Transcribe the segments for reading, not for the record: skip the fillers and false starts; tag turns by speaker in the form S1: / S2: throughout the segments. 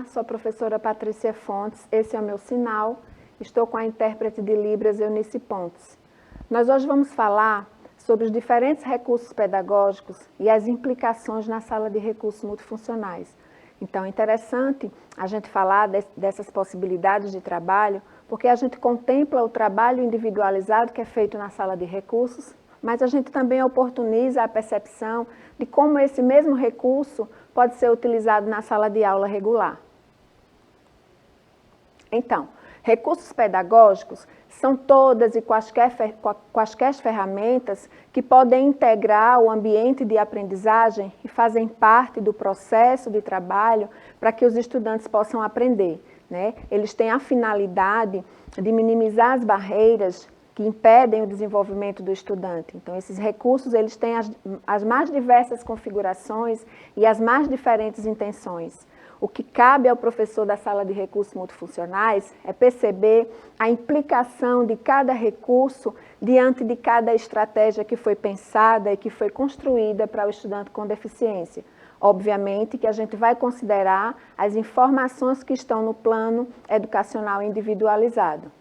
S1: sou a professora Patrícia Fontes, esse é o meu sinal, estou com a intérprete de Libras Eunice Pontes. Nós hoje vamos falar sobre os diferentes recursos pedagógicos e as implicações na sala de recursos multifuncionais. Então é interessante a gente falar dessas possibilidades de trabalho, porque a gente contempla o trabalho individualizado que é feito na sala de recursos, mas a gente também oportuniza a percepção de como esse mesmo recurso pode ser utilizado na sala de aula regular. Então, recursos pedagógicos são todas e quaisquer ferramentas que podem integrar o ambiente de aprendizagem e fazem parte do processo de trabalho para que os estudantes possam aprender, né? Eles têm a finalidade de minimizar as barreiras que impedem o desenvolvimento do estudante. Então, esses recursos, eles têm as mais diversas configurações e as mais diferentes intenções. O que cabe ao professor da sala de recursos multifuncionais é perceber a implicação de cada recurso diante de cada estratégia que foi pensada e que foi construída para o estudante com deficiência. Obviamente que a gente vai considerar as informações que estão no plano educacional individualizado.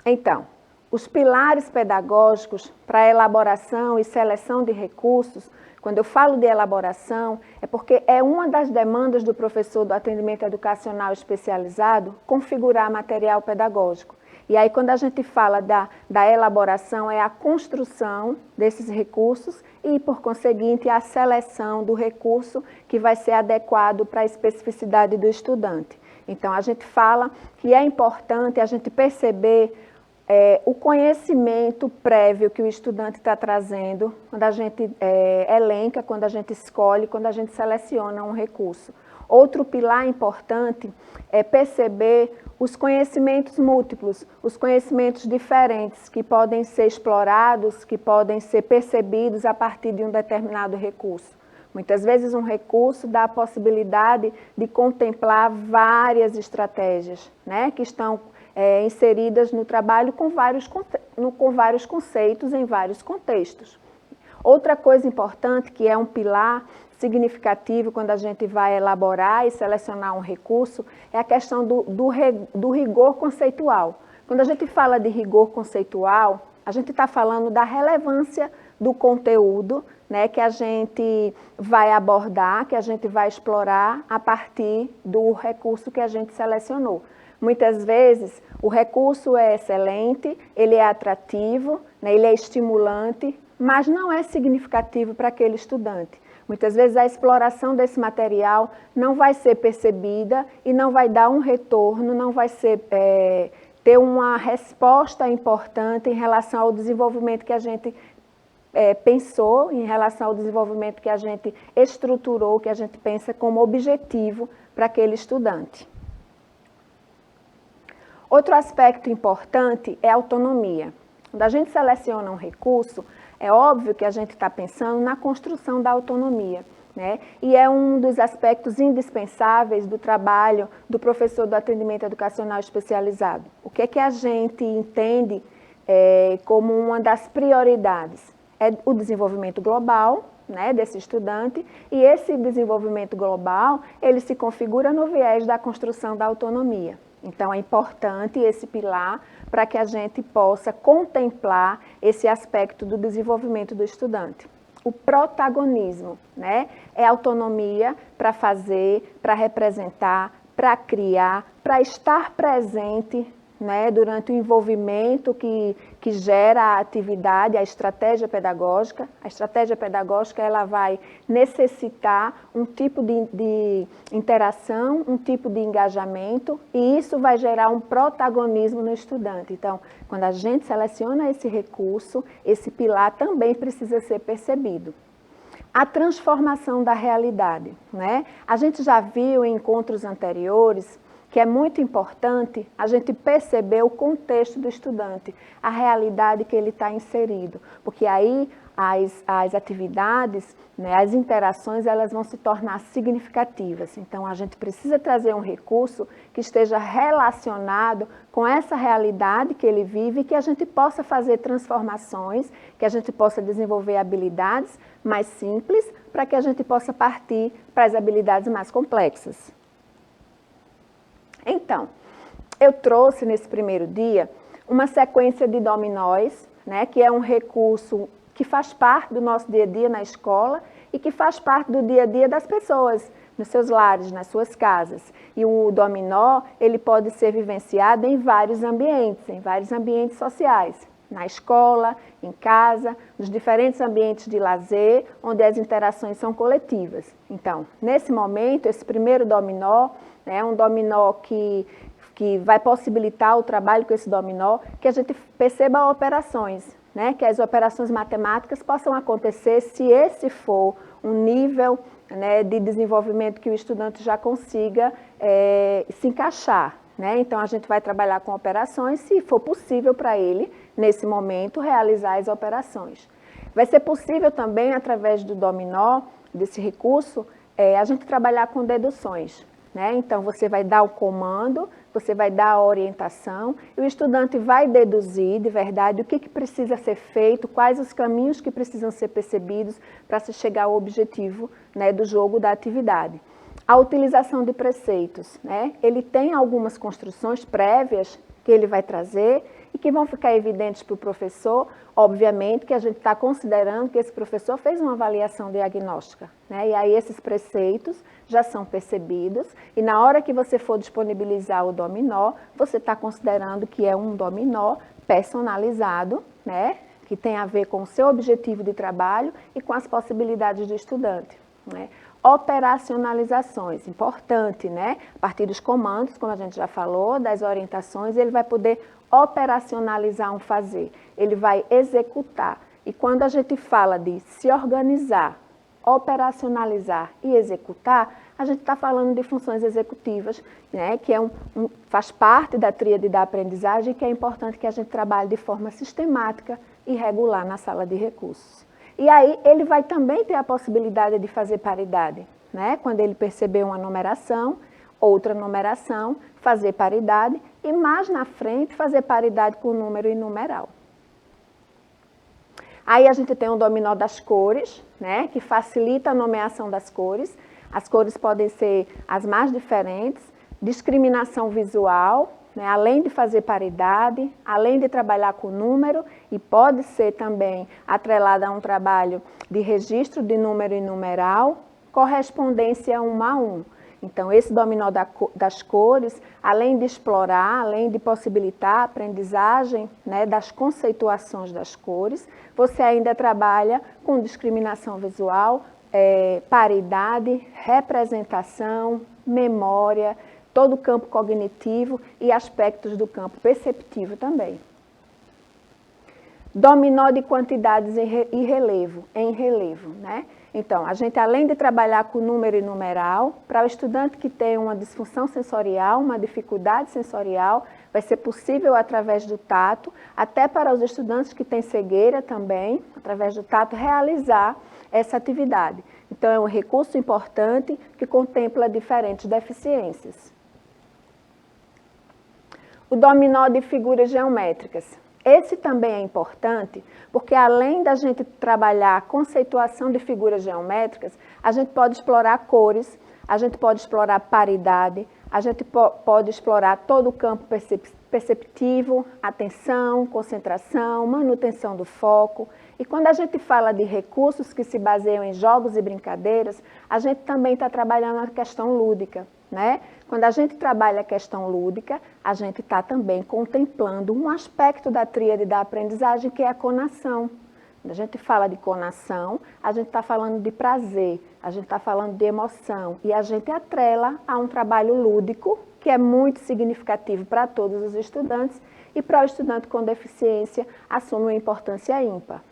S1: Então, os pilares pedagógicos para a elaboração e seleção de recursos, quando eu falo de elaboração, é porque é uma das demandas do professor do atendimento educacional especializado configurar material pedagógico. E aí, quando a gente fala da elaboração, é a construção desses recursos e, por conseguinte, a seleção do recurso que vai ser adequado para a especificidade do estudante. Então, a gente fala que é importante a gente perceber o conhecimento prévio que o estudante está trazendo quando a gente elenca, quando a gente escolhe, quando a gente seleciona um recurso. Outro pilar importante é perceber os conhecimentos múltiplos, os conhecimentos diferentes que podem ser explorados, que podem ser percebidos a partir de um determinado recurso. Muitas vezes um recurso dá a possibilidade de contemplar várias estratégias, né, que estão inseridas no trabalho com vários conceitos em vários contextos. Outra coisa importante, que é um pilar significativo quando a gente vai elaborar e selecionar um recurso, é a questão do rigor conceitual. Quando a gente fala de rigor conceitual, a gente está falando da relevância do conteúdo, né, que a gente vai abordar, que a gente vai explorar a partir do recurso que a gente selecionou. Muitas vezes, o recurso é excelente, ele é atrativo, né, ele é estimulante, mas não é significativo para aquele estudante. Muitas vezes, a exploração desse material não vai ser percebida e não vai dar um retorno, não vai ter uma resposta importante em relação ao desenvolvimento que a gente pensou, em relação ao desenvolvimento que a gente estruturou, que a gente pensa como objetivo para aquele estudante. Outro aspecto importante é a autonomia. Quando a gente seleciona um recurso, é óbvio que a gente está pensando na construção da autonomia, né? E é um dos aspectos indispensáveis do trabalho do professor do atendimento educacional especializado. O que é que a gente entende como uma das prioridades? É o desenvolvimento global, né, desse estudante, e esse desenvolvimento global, ele se configura no viés da construção da autonomia. Então, é importante esse pilar para que a gente possa contemplar esse aspecto do desenvolvimento do estudante. O protagonismo, né, é autonomia para fazer, para representar, para criar, para estar presente, né, durante o envolvimento que gera a atividade, a estratégia pedagógica. A estratégia pedagógica, ela vai necessitar um tipo de interação, um tipo de engajamento, e isso vai gerar um protagonismo no estudante. Então, quando a gente seleciona esse recurso, esse pilar também precisa ser percebido. A transformação da realidade, né? A gente já viu em encontros anteriores que é muito importante a gente perceber o contexto do estudante, a realidade que ele está inserido, porque aí as atividades, né, as interações, elas vão se tornar significativas. Então, a gente precisa trazer um recurso que esteja relacionado com essa realidade que ele vive, que a gente possa fazer transformações, que a gente possa desenvolver habilidades mais simples, para que a gente possa partir para as habilidades mais complexas. Então, eu trouxe nesse primeiro dia uma sequência de dominós, né, que é um recurso que faz parte do nosso dia a dia na escola e que faz parte do dia a dia das pessoas, nos seus lares, nas suas casas. E o dominó, ele pode ser vivenciado em vários ambientes sociais, na escola, em casa, nos diferentes ambientes de lazer, onde as interações são coletivas. Então, nesse momento, esse primeiro dominó, é um dominó que vai possibilitar o trabalho com esse dominó, que a gente perceba operações, né? Que as operações matemáticas possam acontecer se esse for um nível, né, de desenvolvimento que o estudante já consiga se encaixar. Né? Então, a gente vai trabalhar com operações, se for possível para ele, nesse momento, realizar as operações. Vai ser possível também, através do dominó, desse recurso, a gente trabalhar com deduções. Né? Então, você vai dar o comando, você vai dar a orientação, e o estudante vai deduzir, de verdade, o que precisa ser feito, quais os caminhos que precisam ser percebidos para se chegar ao objetivo, né, do jogo, da atividade. A utilização de preceitos, né? Ele tem algumas construções prévias que ele vai trazer e que vão ficar evidentes para o professor, obviamente que a gente está considerando que esse professor fez uma avaliação diagnóstica, né? E aí esses preceitos já são percebidos e na hora que você for disponibilizar o dominó, você está considerando que é um dominó personalizado, né? Que tem a ver com o seu objetivo de trabalho e com as possibilidades do estudante, né? Operacionalizações, importante, né? A partir dos comandos, como a gente já falou, das orientações, ele vai poder operacionalizar um fazer, ele vai executar. E quando a gente fala de se organizar, operacionalizar e executar, a gente está falando de funções executivas, né? Que faz parte da tríade da aprendizagem, que é importante que a gente trabalhe de forma sistemática e regular na sala de recursos. E aí ele vai também ter a possibilidade de fazer paridade, né? Quando ele perceber uma numeração, outra numeração, fazer paridade e mais na frente fazer paridade com o número e numeral. Aí a gente tem o dominó das cores, né? Que facilita a nomeação das cores. As cores podem ser as mais diferentes, discriminação visual, né? Além de fazer paridade, além de trabalhar com número, e pode ser também atrelada a um trabalho de registro de número e numeral, correspondência 1 a 1. Então, esse dominó das cores, além de explorar, além de possibilitar a aprendizagem, né, das conceituações das cores, você ainda trabalha com discriminação visual, paridade, representação, memória, todo o campo cognitivo e aspectos do campo perceptivo também. Dominó de quantidades em relevo, né? Então, a gente, além de trabalhar com número e numeral, para o estudante que tem uma disfunção sensorial, uma dificuldade sensorial, vai ser possível através do tato, até para os estudantes que têm cegueira também, através do tato, realizar essa atividade. Então, é um recurso importante que contempla diferentes deficiências. O dominó de figuras geométricas. Esse também é importante, porque além da gente trabalhar a conceituação de figuras geométricas, a gente pode explorar cores, a gente pode explorar paridade, a gente pode explorar todo o campo perceptivo, atenção, concentração, manutenção do foco. E quando a gente fala de recursos que se baseiam em jogos e brincadeiras, a gente também está trabalhando a questão lúdica, né? Quando a gente trabalha a questão lúdica, a gente está também contemplando um aspecto da tríade da aprendizagem, que é a conação. Quando a gente fala de conação, a gente está falando de prazer, a gente está falando de emoção, e a gente atrela a um trabalho lúdico, que é muito significativo para todos os estudantes, e para o estudante com deficiência assume uma importância ímpar.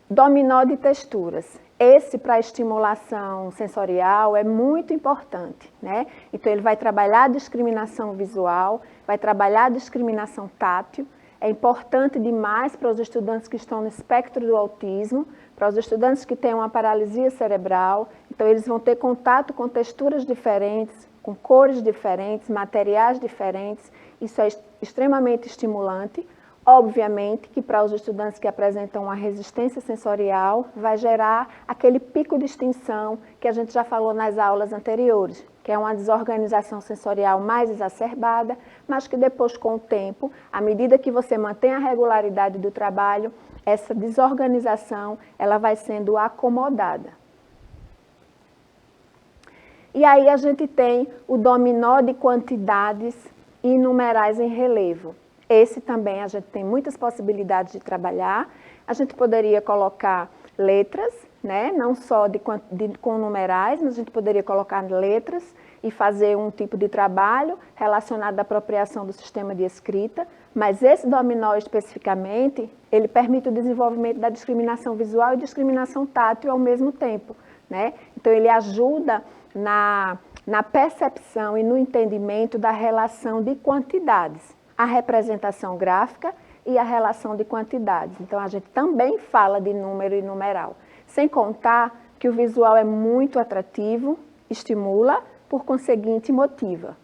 S1: Dominó de texturas. Esse, para estimulação sensorial, é muito importante, né? Então, ele vai trabalhar a discriminação visual, vai trabalhar a discriminação tátil. É importante demais para os estudantes que estão no espectro do autismo, para os estudantes que têm uma paralisia cerebral. Então, eles vão ter contato com texturas diferentes, com cores diferentes, materiais diferentes. Isso é extremamente estimulante. Obviamente que para os estudantes que apresentam uma resistência sensorial, vai gerar aquele pico de extinção que a gente já falou nas aulas anteriores, que é uma desorganização sensorial mais exacerbada, mas que depois, com o tempo, à medida que você mantém a regularidade do trabalho, essa desorganização ela vai sendo acomodada. E aí a gente tem o dominó de quantidades e numerais em relevo. Esse também a gente tem muitas possibilidades de trabalhar. A gente poderia colocar letras, né? Não só com numerais, mas a gente poderia colocar letras e fazer um tipo de trabalho relacionado à apropriação do sistema de escrita. Mas esse dominó especificamente, ele permite o desenvolvimento da discriminação visual e discriminação tátil ao mesmo tempo, né? Então ele ajuda na percepção e no entendimento da relação de quantidades, a representação gráfica e a relação de quantidades. Então, a gente também fala de número e numeral. Sem contar que o visual é muito atrativo, estimula, por conseguinte, motiva.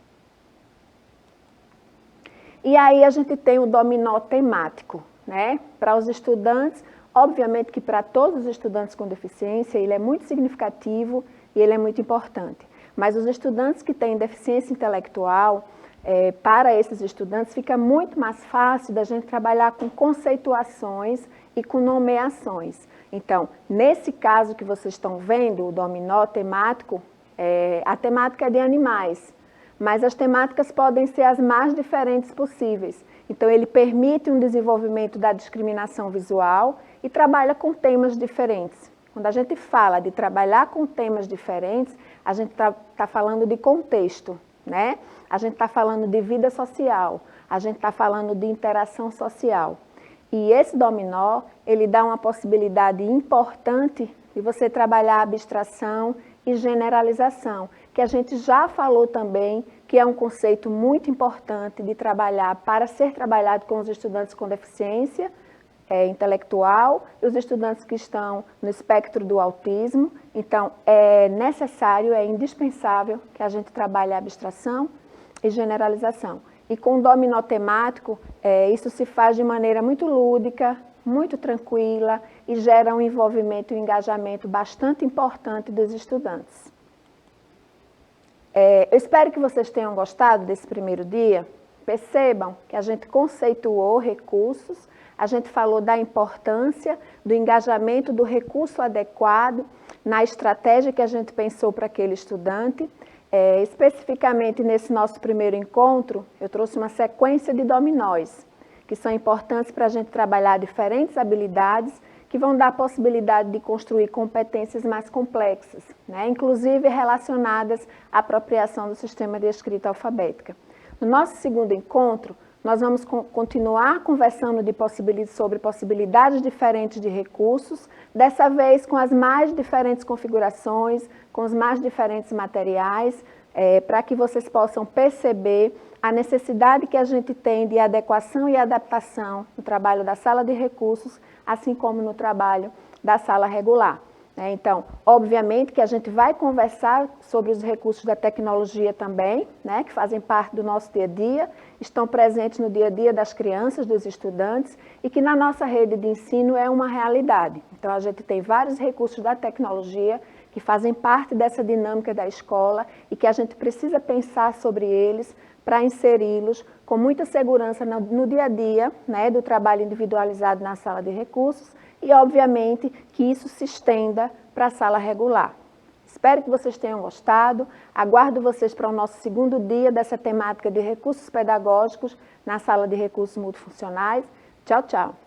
S1: E aí a gente tem o dominó temático, né? Para os estudantes, obviamente que para todos os estudantes com deficiência, ele é muito significativo e ele é muito importante. Mas os estudantes que têm deficiência intelectual, para esses estudantes, fica muito mais fácil da gente trabalhar com conceituações e com nomeações. Então, nesse caso que vocês estão vendo, o dominó temático, a temática é de animais, mas as temáticas podem ser as mais diferentes possíveis. Então, ele permite um desenvolvimento da discriminação visual e trabalha com temas diferentes. Quando a gente fala de trabalhar com temas diferentes, a gente está falando de contexto, né? A gente está falando de vida social, a gente está falando de interação social. E esse dominó, ele dá uma possibilidade importante de você trabalhar abstração e generalização, que a gente já falou também, que é um conceito muito importante de trabalhar para ser trabalhado com os estudantes com deficiência intelectual e os estudantes que estão no espectro do autismo. Então, é necessário, é indispensável que a gente trabalhe a abstração e generalização. E com o dominó temático, isso se faz de maneira muito lúdica, muito tranquila e gera um envolvimento e um engajamento bastante importante dos estudantes. Eu espero que vocês tenham gostado desse primeiro dia. Percebam que a gente conceituou recursos, a gente falou da importância do engajamento do recurso adequado na estratégia que a gente pensou para aquele estudante. Especificamente nesse nosso primeiro encontro, eu trouxe uma sequência de dominós, que são importantes para a gente trabalhar diferentes habilidades que vão dar a possibilidade de construir competências mais complexas, né? Inclusive relacionadas à apropriação do sistema de escrita alfabética. No nosso segundo encontro, nós vamos continuar conversando sobre possibilidades diferentes de recursos, dessa vez com as mais diferentes configurações, com os mais diferentes materiais, para que vocês possam perceber a necessidade que a gente tem de adequação e adaptação no trabalho da sala de recursos, assim como no trabalho da sala regular. Então, obviamente que a gente vai conversar sobre os recursos da tecnologia também, né, que fazem parte do nosso dia a dia, estão presentes no dia a dia das crianças, dos estudantes, e que na nossa rede de ensino é uma realidade. Então, a gente tem vários recursos da tecnologia que fazem parte dessa dinâmica da escola e que a gente precisa pensar sobre eles para inseri-los com muita segurança no dia a dia, né, do trabalho individualizado na sala de recursos, e, obviamente, que isso se estenda para a sala regular. Espero que vocês tenham gostado. Aguardo vocês para o nosso segundo dia dessa temática de recursos pedagógicos na sala de recursos multifuncionais. Tchau, tchau.